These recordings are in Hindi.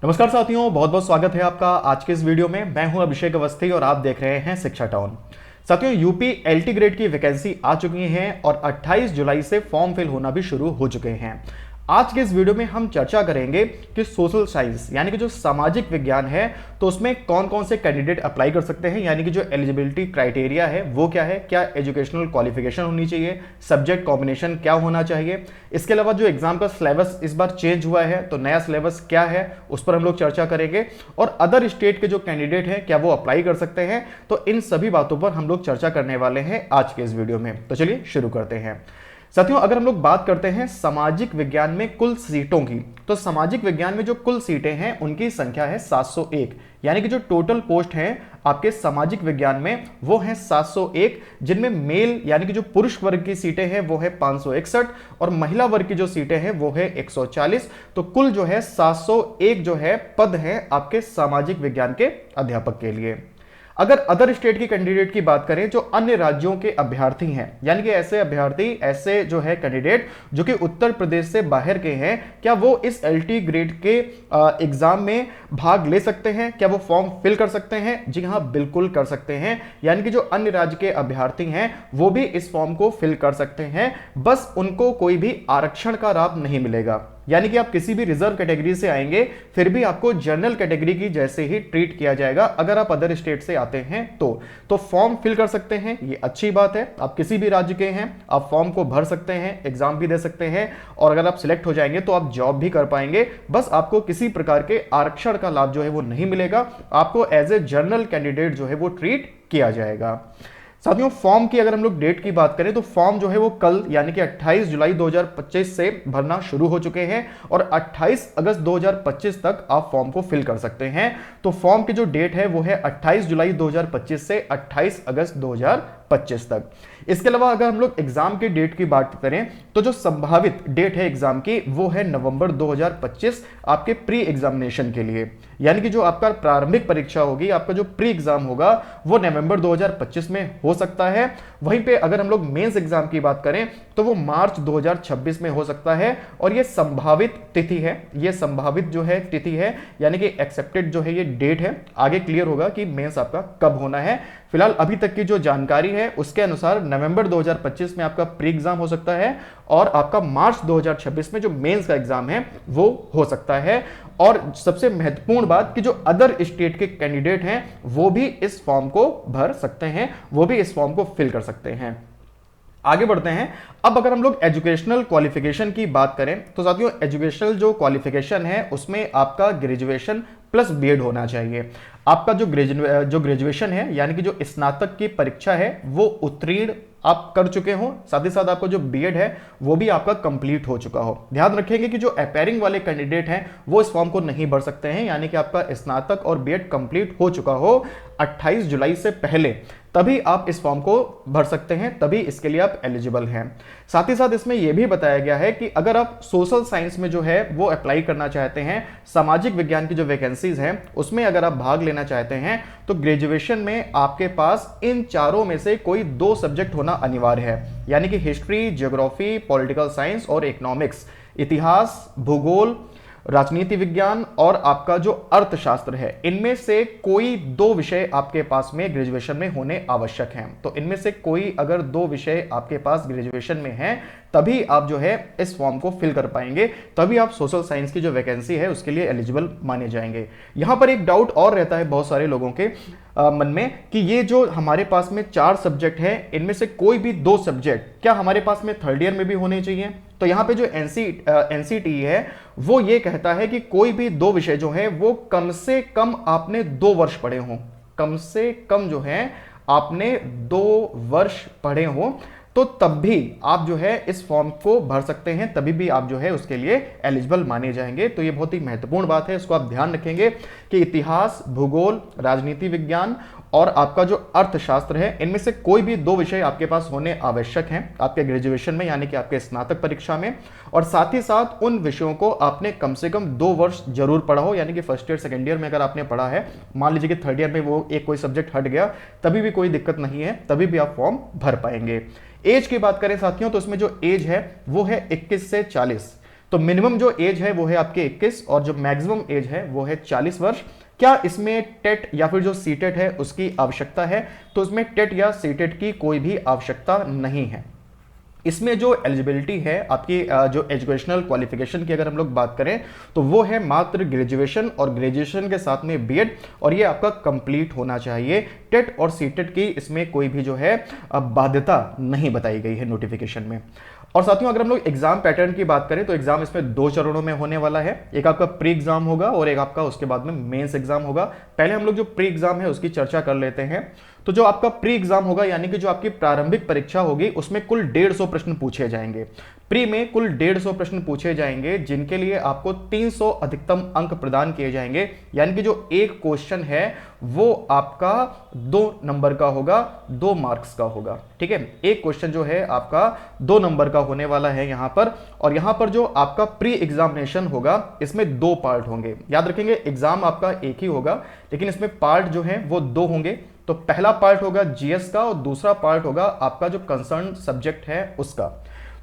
नमस्कार साथियों, बहुत बहुत स्वागत है आपका आज के इस वीडियो में। मैं हूं अभिषेक अवस्थी और आप देख रहे हैं शिक्षा टाउन। साथियों, यूपी एलटी ग्रेड की वैकेंसी आ चुकी हैं और 28 जुलाई से फॉर्म फिल होना भी शुरू हो चुके हैं। आज के इस वीडियो में हम चर्चा करेंगे कि सोशल साइंस यानी कि जो सामाजिक विज्ञान है, तो उसमें कौन कौन से कैंडिडेट अप्लाई कर सकते हैं, यानी कि जो एलिजिबिलिटी क्राइटेरिया है वो क्या है, क्या एजुकेशनल क्वालिफिकेशन होनी चाहिए, सब्जेक्ट कॉम्बिनेशन क्या होना चाहिए। इसके अलावा जो एग्जाम का सिलेबस इस बार चेंज हुआ है, तो नया सिलेबस क्या है उस पर हम लोग चर्चा करेंगे। और अदर स्टेट के जो कैंडिडेट हैं क्या वो अप्लाई कर सकते हैं, तो इन सभी बातों पर हम लोग चर्चा करने वाले हैं आज के इस वीडियो में। तो चलिए शुरू करते हैं। साथियों, अगर हम लोग बात करते हैं सामाजिक विज्ञान में कुल सीटों की, तो सामाजिक विज्ञान में जो कुल सीटें हैं उनकी संख्या है 701, यानी कि जो टोटल पोस्ट हैं आपके सामाजिक विज्ञान में वो है 701, जिनमें मेल यानी कि जो पुरुष वर्ग की सीटें हैं वो है 561 और महिला वर्ग की जो सीटें हैं वो है 140। तो कुल जो है 701 जो है पद हैं आपके सामाजिक विज्ञान के अध्यापक के लिए। अगर अदर स्टेट की कैंडिडेट की बात करें, जो अन्य राज्यों के अभ्यर्थी हैं, यानी कि ऐसे अभ्यर्थी, ऐसे जो है कैंडिडेट जो कि उत्तर प्रदेश से बाहर के हैं, क्या वो इस एलटी ग्रेड के एग्जाम में भाग ले सकते हैं, क्या वो फॉर्म फिल कर सकते हैं? जी हाँ, बिल्कुल कर सकते हैं। यानी कि जो अन्य राज्य के अभ्यर्थी हैं वो भी इस फॉर्म को फिल कर सकते हैं, बस उनको कोई भी आरक्षण का लाभ नहीं मिलेगा। यानी कि आप किसी भी रिजर्व कैटेगरी से आएंगे फिर भी आपको जनरल कैटेगरी की जैसे ही ट्रीट किया जाएगा अगर आप अदर स्टेट से आते हैं तो फॉर्म फिल कर सकते हैं, ये अच्छी बात है। आप किसी भी राज्य के हैं, आप फॉर्म को भर सकते हैं, एग्जाम भी दे सकते हैं और अगर आप सिलेक्ट हो जाएंगे तो आप जॉब भी कर पाएंगे। बस आपको किसी प्रकार के आरक्षण का लाभ जो है वो नहीं मिलेगा, आपको एज ए जनरल कैंडिडेट जो है वो ट्रीट किया जाएगा। साथियों, फॉर्म की अगर हम लोग डेट की बात करें तो फॉर्म जो है वो कल यानी कि 28 जुलाई 2025 से भरना शुरू हो चुके हैं और 28 अगस्त 2025 तक आप फॉर्म को फिल कर सकते हैं। तो फॉर्म की जो डेट है वो है 28 जुलाई 2025 से 28 अगस्त 2025 तक। इसके अलावा अगर हम लोग एग्जाम की डेट की बात करें तो जो संभावित डेट है एग्जाम की वो है नवंबर 2025 आपके प्री एग्जामिनेशन के लिए। यानी कि जो आपका प्रारंभिक परीक्षा होगी, आपका जो प्री एग्जाम होगा वो नवंबर 2025 में हो सकता है। वहीं पे अगर हम लोग मेंस एग्जाम की बात करें तो वो मार्च 2026 में हो सकता है और ये संभावित तिथि है, ये संभावित जो है तिथि है, यानी कि एक्सेप्टेड जो है ये डेट है। आगे क्लियर होगा कि मेंस आपका कब होना है। फिलहाल अभी तक की जो जानकारी है उसके अनुसार नवंबर 2025 में आपका प्री एग्जाम हो सकता है और आपका मार्च 2026 में जो मेंस का एग्जाम है वो हो सकता है। और सबसे महत्वपूर्ण बात कि जो अदर स्टेट के कैंडिडेट हैं वो भी इस फॉर्म को भर सकते हैं, वो भी इस फॉर्म को फिल कर सकते हैं। आगे बढ़ते हैं। अब अगर हम लोग एजुकेशनल क्वालिफिकेशन की बात करें तो साथियों, एजुकेशनल जो क्वालिफिकेशन है उसमें आपका ग्रेजुएशन प्लस बीएड होना चाहिए। आपका जो ग्रेजुएशन है यानी कि जो स्नातक की परीक्षा है वो उत्तीर्ण आप कर चुके हो, साथ ही साथ आपका जो बीएड है वो भी आपका कंप्लीट हो चुका हो। ध्यान रखेंगे कि जो अपेयरिंग वाले कैंडिडेट हैं वो इस फॉर्म को नहीं भर सकते हैं, यानी कि आपका स्नातक और बीएड कंप्लीट हो चुका हो 28 जुलाई से पहले, तभी आप इस फॉर्म को भर सकते हैं, तभी इसके लिए आप एलिजिबल हैं। साथ ही साथ इसमें यह भी बताया गया है कि अगर आप सोशल साइंस में जो है वो अप्लाई करना चाहते हैं, सामाजिक विज्ञान की जो वैकेंसीज हैं उसमें अगर आप भाग लेना चाहते हैं तो ग्रेजुएशन में आपके पास इन चारों में से कोई 2 सब्जेक्ट होना अनिवार्य है, यानी कि हिस्ट्री, ज्योग्राफी, पॉलिटिकल साइंस और इकोनॉमिक्स, इतिहास, भूगोल, राजनीति विज्ञान और आपका जो अर्थशास्त्र है, इनमें से कोई 2 विषय आपके पास में ग्रेजुएशन में होने आवश्यक हैं। तो इनमें से कोई अगर 2 विषय आपके पास ग्रेजुएशन में हैं तभी आप जो है इस फॉर्म को फिल कर पाएंगे, तभी आप सोशल साइंस की जो वैकेंसी है उसके लिए एलिजिबल माने जाएंगे। यहां पर एक डाउट और रहता है बहुत सारे लोगों के मन में कि ये जो हमारे पास में 4 सब्जेक्ट है इनमें से कोई भी 2 सब्जेक्ट क्या हमारे पास में थर्ड ईयर में भी होने चाहिए? तो यहां पे जो एनसीटी है वो ये कहता है कि कोई भी 2 विषय जो है वो कम से कम आपने 2 वर्ष पढ़े हों, कम से कम जो है आपने 2 वर्ष पढ़े हों, तो तब भी आप जो है इस फॉर्म को भर सकते हैं, तभी भी आप जो है उसके लिए एलिजिबल माने जाएंगे। तो ये बहुत ही महत्वपूर्ण बात है, इसको आप ध्यान रखेंगे कि इतिहास, भूगोल, राजनीति विज्ञान और आपका जो अर्थशास्त्र है इनमें से कोई भी 2 विषय आपके पास होने आवश्यक हैं आपके ग्रेजुएशन में, यानी कि आपके स्नातक परीक्षा में। और साथ ही साथ उन विषयों को आपने कम से कम 2 वर्ष जरूर पढ़ा हो, यानी कि फर्स्ट ईयर सेकेंड ईयर में अगर आपने पढ़ा है, मान लीजिए कि थर्ड ईयर में वो एक कोई सब्जेक्ट हट गया, तभी भी कोई दिक्कत नहीं है, तभी भी आप फॉर्म भर पाएंगे। एज की बात करें साथियों तो इसमें जो एज है वो है 21 से 40। तो मिनिमम जो एज है वो है आपके 21 और जो मैक्सिमम एज है वो है 40 वर्ष। क्या इसमें टेट या फिर जो सीटेट है उसकी आवश्यकता है? तो इसमें टेट या सीटेट की कोई भी आवश्यकता नहीं है। इसमें जो एलिजिबिलिटी है आपकी जो एजुकेशनल क्वालिफिकेशन की अगर हम लोग बात करें तो वो है मात्र ग्रेजुएशन और ग्रेजुएशन के साथ में बीएड, और ये आपका कंप्लीट होना चाहिए। टेट और सीटेट की इसमें कोई भी जो है बाध्यता नहीं बताई गई है नोटिफिकेशन में। और साथियों अगर हम लोग एग्जाम पैटर्न की बात करें तो एग्जाम इसमें 2 चरणों में होने वाला है। एक आपका प्री एग्जाम होगा और एक आपका उसके बाद में मेंस एग्जाम होगा। पहले हम लोग जो प्री एग्जाम है उसकी चर्चा कर लेते हैं। तो जो आपका प्री एग्जाम होगा यानी कि जो आपकी प्रारंभिक परीक्षा होगी उसमें कुल 150 प्रश्न पूछे जाएंगे। प्री में कुल 150 प्रश्न पूछे जाएंगे जिनके लिए आपको 300 अधिकतम अंक प्रदान किए जाएंगे, यानी कि जो एक क्वेश्चन है वो आपका 2 नंबर का होगा, 2 मार्क्स का होगा। ठीक है, एक क्वेश्चन जो है आपका 2 नंबर का होने वाला है यहां पर। और यहां पर जो आपका प्री एग्जामिनेशन होगा इसमें 2 पार्ट होंगे। याद रखेंगे एग्जाम आपका एक ही होगा लेकिन इसमें पार्ट जो है वो 2 होंगे। तो पहला पार्ट होगा जीएस का और दूसरा पार्ट होगा आपका जो कंसर्न सब्जेक्ट है उसका।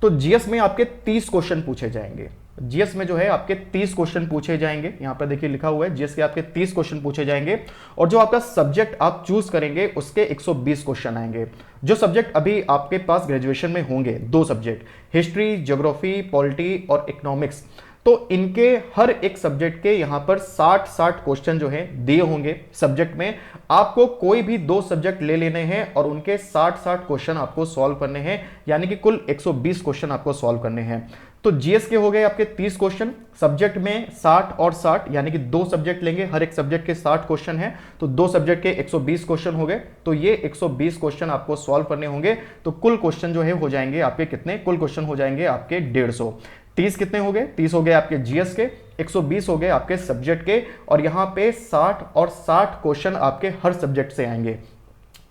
तो जीएस में आपके 30 क्वेश्चन पूछे जाएंगे। जीएस में जो है आपके 30 क्वेश्चन पूछे जाएंगे, यहां पर देखिए लिखा हुआ है जीएस के आपके 30 क्वेश्चन पूछे जाएंगे। और जो आपका सब्जेक्ट आप चूज करेंगे उसके 120 क्वेश्चन आएंगे। जो सब्जेक्ट अभी आपके पास ग्रेजुएशन में होंगे 2 सब्जेक्ट, हिस्ट्री, ज्योग्राफी, पॉलिटी और इकोनॉमिक्स, तो इनके हर एक सब्जेक्ट के यहां पर 60 क्वेश्चन जो है दिए होंगे सब्जेक्ट में। आपको कोई भी 2 सब्जेक्ट ले लेने हैं और उनके 60 क्वेश्चन आपको सॉल्व करने हैं, यानी कि कुल 120 क्वेश्चन आपको सॉल्व करने हैं। तो जीएस के हो गए आपके 30 क्वेश्चन, सब्जेक्ट में 60 और 60 यानी कि 2 सब्जेक्ट लेंगे, हर एक सब्जेक्ट के 60 क्वेश्चन हैं तो 2 सब्जेक्ट के 120 क्वेश्चन हो गए। तो ये 120 क्वेश्चन आपको सॉल्व करने होंगे। तो कुल क्वेश्चन जो है हो जाएंगे आपके कितने? कुल क्वेश्चन हो जाएंगे आपके 150। 30 कितने हो गए? 30 हो गए आपके जीएस के, 120 हो गए आपके सब्जेक्ट के, और यहां पे 60 और 60 क्वेश्चन आपके हर सब्जेक्ट से आएंगे।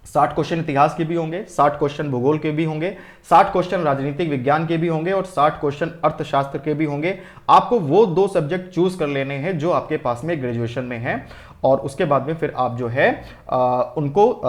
60 क्वेश्चन इतिहास के भी होंगे, 60 क्वेश्चन भूगोल के भी होंगे, 60 क्वेश्चन राजनीतिक विज्ञान के भी होंगे और 60 क्वेश्चन अर्थशास्त्र के भी होंगे। आपको वो 2 सब्जेक्ट चूज कर लेने हैं जो आपके पास में ग्रेजुएशन में है, और उसके बाद में फिर आप जो है उनको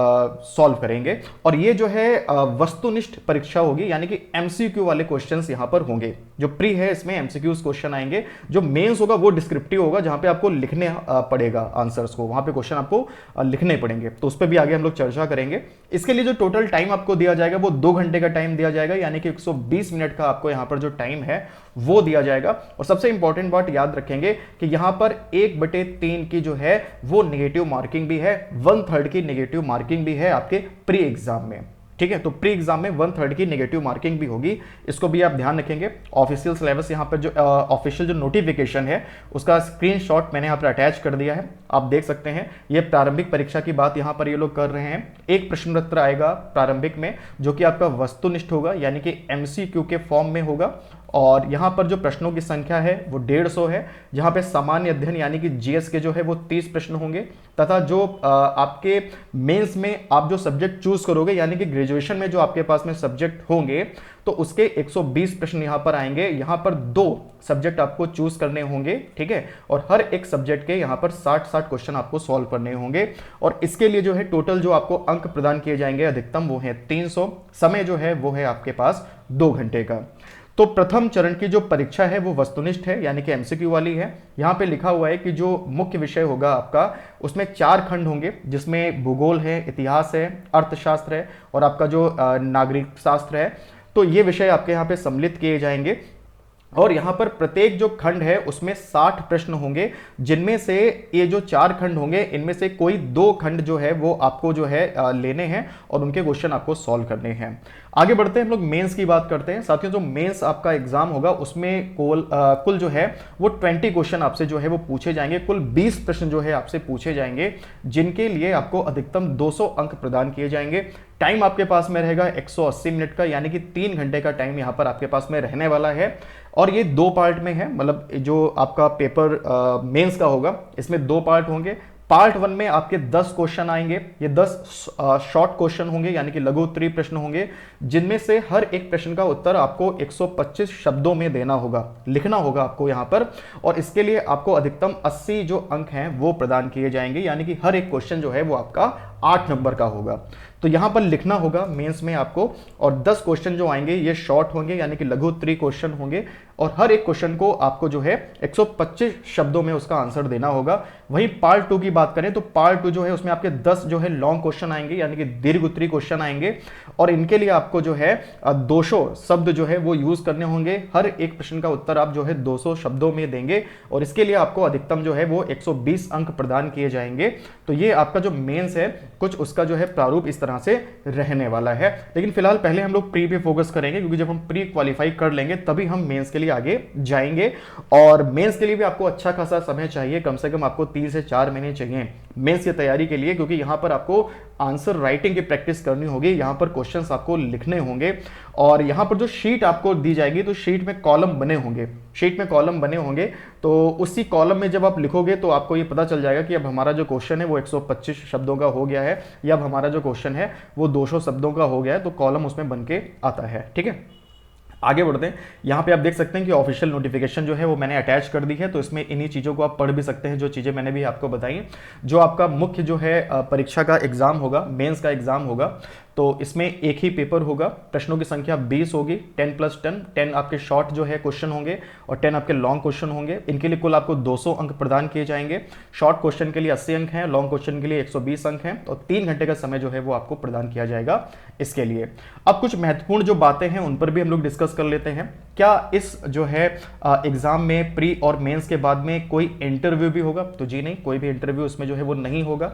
सॉल्व करेंगे। और ये जो है वस्तुनिष्ठ परीक्षा होगी, यानी कि एमसीक्यू वाले क्वेश्चंस यहां पर होंगे। जो प्री है इसमें एमसीक्यू क्वेश्चन आएंगे, जो मेंस होगा वो डिस्क्रिप्टिव होगा जहां पे आपको लिखने पड़ेगा आंसर्स को, वहां पे क्वेश्चन आपको लिखने पड़ेंगे। तो उस पर भी आगे हम लोग चर्चा करेंगे। इसके लिए जो टोटल टाइम आपको दिया जाएगा वो 2 घंटे का टाइम दिया जाएगा, यानी कि 120 मिनट का आपको यहां पर जो टाइम है वो दिया जाएगा। और सबसे इंपॉर्टेंट बात याद रखेंगे कि यहां पर 1/3 की जो है वो नेगेटिव मार्किंग भी है, 1/3 की नेगेटिव मार्किंग भी है आपके प्री एग्जाम में। ठीक है, तो प्री एग्जाम में 1/3 की नेगेटिव मार्किंग भी होगी, इसको भी आप ध्यान रखेंगे। ऑफिशियल सिलेबस यहाँ पर जो ऑफिशियल जो नोटिफिकेशन है उसका स्क्रीनशॉट मैंने यहाँ पर अटैच कर दिया है, आप देख सकते हैं। ये प्रारंभिक परीक्षा की बात यहाँ पर ये लोग कर रहे हैं। एक प्रश्न पत्र आएगा प्रारंभिक में जो कि आपका वस्तुनिष्ठ होगा, यानी कि एमसीक्यू के फॉर्म में होगा। और यहाँ पर जो प्रश्नों की संख्या है वो 150 है, जहाँ पे सामान्य अध्ययन यानी कि जीएस के जो है वो 30 प्रश्न होंगे, तथा जो आपके मेंस में आप जो सब्जेक्ट चूज करोगे यानी कि ग्रेजुएशन में जो आपके पास में सब्जेक्ट होंगे तो उसके 120 प्रश्न यहाँ पर आएंगे। यहाँ पर 2 सब्जेक्ट आपको चूज करने होंगे, ठीक है, और हर एक सब्जेक्ट के यहाँ पर 60 क्वेश्चन आपको सॉल्व करने होंगे। और इसके लिए जो है टोटल जो आपको अंक प्रदान किए जाएंगे अधिकतम वो है 300। समय जो है वो है आपके पास 2 घंटे का। तो प्रथम चरण की जो परीक्षा है वो वस्तुनिष्ठ है, यानी कि एमसीक्यू वाली है। यहाँ पे लिखा हुआ है कि जो मुख्य विषय होगा आपका उसमें 4 खंड होंगे, जिसमें भूगोल है, इतिहास है, अर्थशास्त्र है और आपका जो नागरिक शास्त्र है। तो ये विषय आपके यहाँ पे सम्मिलित किए जाएंगे। और यहाँ पर प्रत्येक जो खंड है उसमें 60 प्रश्न होंगे, जिनमें से ये जो 4 खंड होंगे इनमें से कोई 2 खंड जो है वो आपको जो है लेने हैं और उनके क्वेश्चन आपको सॉल्व करने हैं। आगे बढ़ते हैं, हम लोग मेंस की बात करते हैं। साथियों, जो मेंस आपका एग्जाम होगा उसमें कुल जो है वो 20 क्वेश्चन आपसे जो है वो पूछे जाएंगे। कुल 20 प्रश्न जो है आपसे पूछे जाएंगे, जिनके लिए आपको अधिकतम 200 अंक प्रदान किए जाएंगे। टाइम आपके पास में रहेगा 180 मिनट का, यानी कि 3 घंटे का टाइम यहाँ पर आपके पास में रहने वाला है। और ये 2 पार्ट में है, मतलब जो आपका पेपर मेंस का होगा इसमें 2 पार्ट होंगे। पार्ट 1 में आपके 10 क्वेश्चन आएंगे, ये 10 शॉर्ट क्वेश्चन होंगे, यानी कि लघु उत्तरीय प्रश्न होंगे, जिनमें से हर एक प्रश्न का उत्तर आपको 125 शब्दों में देना होगा, लिखना होगा आपको यहाँ पर। और इसके लिए आपको अधिकतम 80 जो अंक हैं वो प्रदान किए जाएंगे, यानी कि हर एक क्वेश्चन जो है वो आपका 8 नंबर का होगा। तो यहां पर लिखना होगा मेंस में आपको, और 10 क्वेश्चन जो आएंगे ये शॉर्ट होंगे, यानी कि लघु उत्तरीय क्वेश्चन होंगे, और हर एक क्वेश्चन को आपको जो है 125 शब्दों में उसका आंसर देना होगा। वहीं पार्ट 2 की बात करें तो पार्ट 2 जो है उसमें आपके 10 जो है लॉन्ग क्वेश्चन आएंगे, यानी कि दीर्घ उत्तरीय क्वेश्चन आएंगे, और इनके लिए आपको जो है 200 शब्द जो है वो यूज करने होंगे। हर एक प्रश्न का उत्तर आप जो है 200 शब्दों में देंगे, और इसके लिए आपको अधिकतम जो है वो 120 अंक प्रदान किए जाएंगे। तो ये आपका जो मेंस है कुछ उसका जो है प्रारूप इस तरह से रहने वाला है। लेकिन फिलहाल पहले हम लोग प्री पे फोकस करेंगे, क्योंकि जब हम प्री क्वालिफाई कर लेंगे तभी हम मेंस के लिए आगे जाएंगे। और मेंस के लिए भी आपको अच्छा खासा समय चाहिए, कम से कम आपको 3 से 4 महीने चाहिए मेंस की तैयारी के लिए, क्योंकि यहां पर आपको आंसर राइटिंग की प्रैक्टिस करनी होगी, यहां पर क्वेश्चंस आपको लिखने होंगे, और यहां पर जो शीट आपको दी जाएगी तो शीट में कॉलम बने होंगे, शीट में कॉलम बने होंगे। तो उसी कॉलम में जब आप लिखोगे तो आपको ये पता चल जाएगा कि अब हमारा जो क्वेश्चन है वो 125 शब्दों का हो गया है, या अब हमारा जो क्वेश्चन है वो 200 शब्दों का हो गया है। तो कॉलम उसमें बन के आता है। ठीक है, आगे बढ़ते हैं। यहाँ पे आप देख सकते हैं कि ऑफिशियल नोटिफिकेशन जो है वो मैंने अटैच कर दी है, तो इसमें इन्हीं चीज़ों को आप पढ़ भी सकते हैं जो चीज़ें मैंने भी आपको बताई। जो आपका मुख्य जो है परीक्षा का एग्जाम होगा, मेंस का एग्जाम होगा, तो इसमें एक ही पेपर होगा। प्रश्नों की संख्या 20 होगी, 10 + 10, 10 आपके शॉर्ट जो है क्वेश्चन होंगे और 10 आपके लॉन्ग क्वेश्चन होंगे। इनके लिए कुल आपको 200 अंक प्रदान किए जाएंगे। शॉर्ट क्वेश्चन के लिए 80 अंक हैं, लॉन्ग क्वेश्चन के लिए 120 अंक हैं, और 3 घंटे का समय जो है वो आपको प्रदान किया जाएगा इसके लिए। अब कुछ महत्वपूर्ण जो बातें हैं उन पर भी हम लोग डिस्कस कर लेते हैं। क्या इस जो है एग्जाम में प्री और मेंस के बाद में कोई इंटरव्यू भी होगा? तो जी नहीं, कोई भी इंटरव्यू इसमें जो है वो नहीं होगा।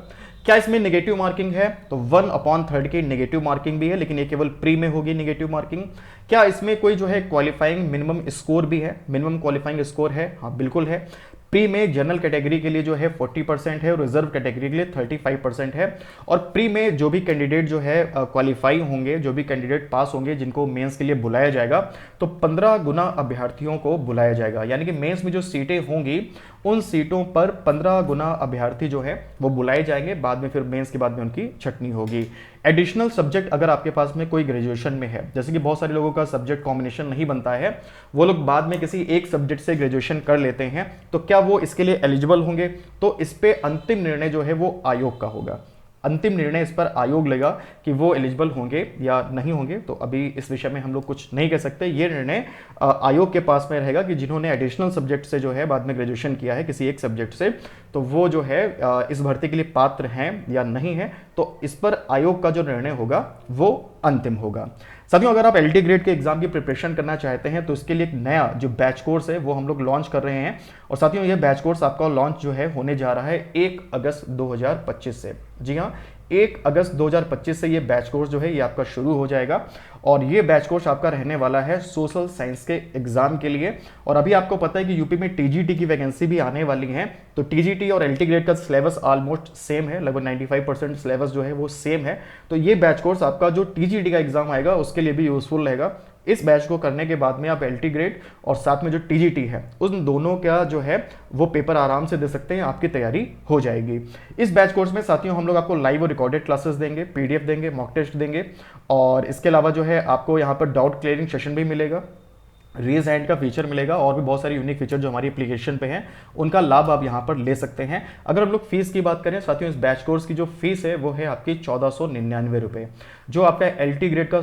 क्या इसमें नेगेटिव मार्किंग है? तो 1/3 की नेगेटिव मार्किंग भी है, लेकिन ये केवल प्री में होगी नेगेटिव मार्किंग। क्या इसमें कोई जो है क्वालिफाइंग मिनिमम स्कोर भी है? मिनिमम क्वालिफाइंग स्कोर है, हाँ बिल्कुल है। प्री में जनरल कैटेगरी के लिए जो है 40% है और रिजर्व कैटेगरी के लिए 35% है। और प्री में जो भी कैंडिडेट जो है क्वालिफाई होंगे, जो भी कैंडिडेट पास होंगे, जिनको मेंस के लिए बुलाया जाएगा, तो 15 गुना अभ्यर्थियों को बुलाया जाएगा। यानी कि मेंस में जो सीटें होंगी उन सीटों पर 15 गुना अभ्यर्थी जो है वो बुलाए जाएंगे। बाद में फिर मेंस के बाद में उनकी छटनी होगी। एडिशनल सब्जेक्ट अगर आपके पास में कोई ग्रेजुएशन में है, जैसे कि बहुत सारे लोगों का सब्जेक्ट कॉम्बिनेशन नहीं बनता है, वो लोग बाद में किसी एक सब्जेक्ट से ग्रेजुएशन कर लेते हैं, तो क्या वो इसके लिए एलिजिबल होंगे? तो इस पे अंतिम निर्णय जो है वो आयोग का होगा। अंतिम निर्णय इस पर आयोग लेगा कि वो एलिजिबल होंगे या नहीं होंगे। तो अभी इस विषय में हम लोग कुछ नहीं कह सकते। ये निर्णय आयोग के पास में रहेगा कि जिन्होंने एडिशनल सब्जेक्ट से जो है बाद में ग्रेजुएशन किया है किसी एक सब्जेक्ट से, तो वो जो है इस भर्ती के लिए पात्र हैं या नहीं है। तो इस पर आयोग का जो निर्णय होगा वो अंतिम होगा। साथियों, अगर आप एलटी ग्रेड के एग्जाम की प्रिपरेशन करना चाहते हैं तो इसके लिए एक नया जो बैच कोर्स है वो हम लोग लॉन्च कर रहे हैं। और साथियों, ये बैच कोर्स आपका लॉन्च जो है होने जा रहा है 1 अगस्त 2025 से। जी हाँ, 1 अगस्त 2025 से ये बैच कोर्स जो है ये आपका शुरू हो जाएगा। और ये बैच कोर्स आपका रहने वाला है सोशल साइंस के एग्जाम के लिए। और अभी आपको पता है कि यूपी में टीजीटी की वैकेंसी भी आने वाली है। तो टीजीटी और एलटी ग्रेड का सिलेबस ऑलमोस्ट सेम है, लगभग 95% सिलेबस जो है वो सेम है। तो ये बैच कोर्स आपका जो टीजीटी का एग्जाम आएगा उसके लिए भी यूजफुल रहेगा। इस बैच को करने के बाद में आप एलटी ग्रेड और साथ में जो टीजीटी है उन दोनों का जो है वो पेपर आराम से दे सकते हैं, आपकी तैयारी हो जाएगी। इस बैच कोर्स में साथियों हम लोग आपको लाइव और रिकॉर्डेड क्लासेस देंगे, पीडीएफ देंगे, मॉक टेस्ट देंगे, और इसके अलावा जो है आपको यहाँ पर डाउट क्लियरिंग सेशन भी मिलेगा, रेज हैंड का फीचर मिलेगा, और भी बहुत सारे यूनिक फीचर जो हमारी एप्लीकेशन पे हैं उनका लाभ आप यहाँ पर ले सकते हैं। अगर हम लोग फीस की बात करें साथियों, इस बैच कोर्स की जो फीस है वो है आपकी 1499 रुपये। जो आपका एलटी ग्रेड का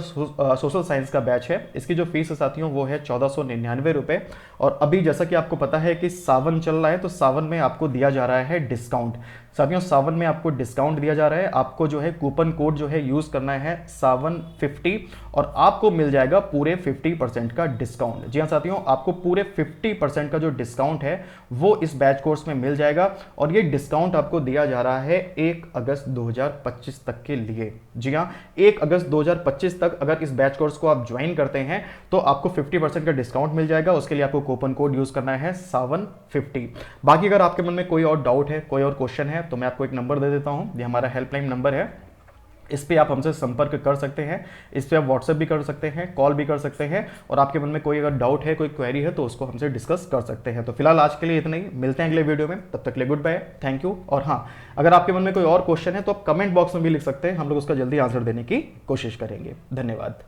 सोशल साइंस का बैच है इसकी जो फीस है साथियों वो है 1499 रुपये। और अभी जैसा कि आपको पता है कि सावन चल रहा है, तो सावन में आपको दिया जा रहा है डिस्काउंट। साथियों, सावन में आपको डिस्काउंट दिया जा रहा है। आपको जो है कूपन कोड जो है यूज करना है सावन50, और आपको मिल जाएगा पूरे 50% का डिस्काउंट। जी हाँ साथियों, आपको पूरे 50% का जो डिस्काउंट है वो इस बैच कोर्स में मिल जाएगा। और ये डिस्काउंट आपको दिया जा रहा है 1 अगस्त 2025 तक के लिए। जी हाँ, 1 अगस्त 2025 तक अगर इस बैच कोर्स को आप ज्वाइन करते हैं तो आपको 50% का डिस्काउंट मिल जाएगा। उसके लिए आपको कूपन कोड यूज करना है सावन50। बाकी अगर आपके मन में कोई और डाउट है, कोई और क्वेश्चन है, तो मैं आपको एक नंबर दे देता हूं। ये हमारा हेल्पलाइन नंबर है, इस पे आप हमसे संपर्क कर सकते हैं। इस पे आप व्हाट्सएप भी कर सकते हैं, कॉल भी कर सकते हैं, और आपके मन में कोई अगर डाउट है, कोई क्वेरी है तो उसको हमसे डिस्कस कर सकते हैं। तो फिलहाल आज के लिए इतना ही, मिलते हैं अगले वीडियो में, तब तक के लिए गुड बाय, थैंक यू। और हाँ, अगर आपके मन में कोई और क्वेश्चन है तो आप कमेंट बॉक्स में भी लिख सकते हैं, हम लोग उसका जल्दी आंसर देने की कोशिश करेंगे। धन्यवाद।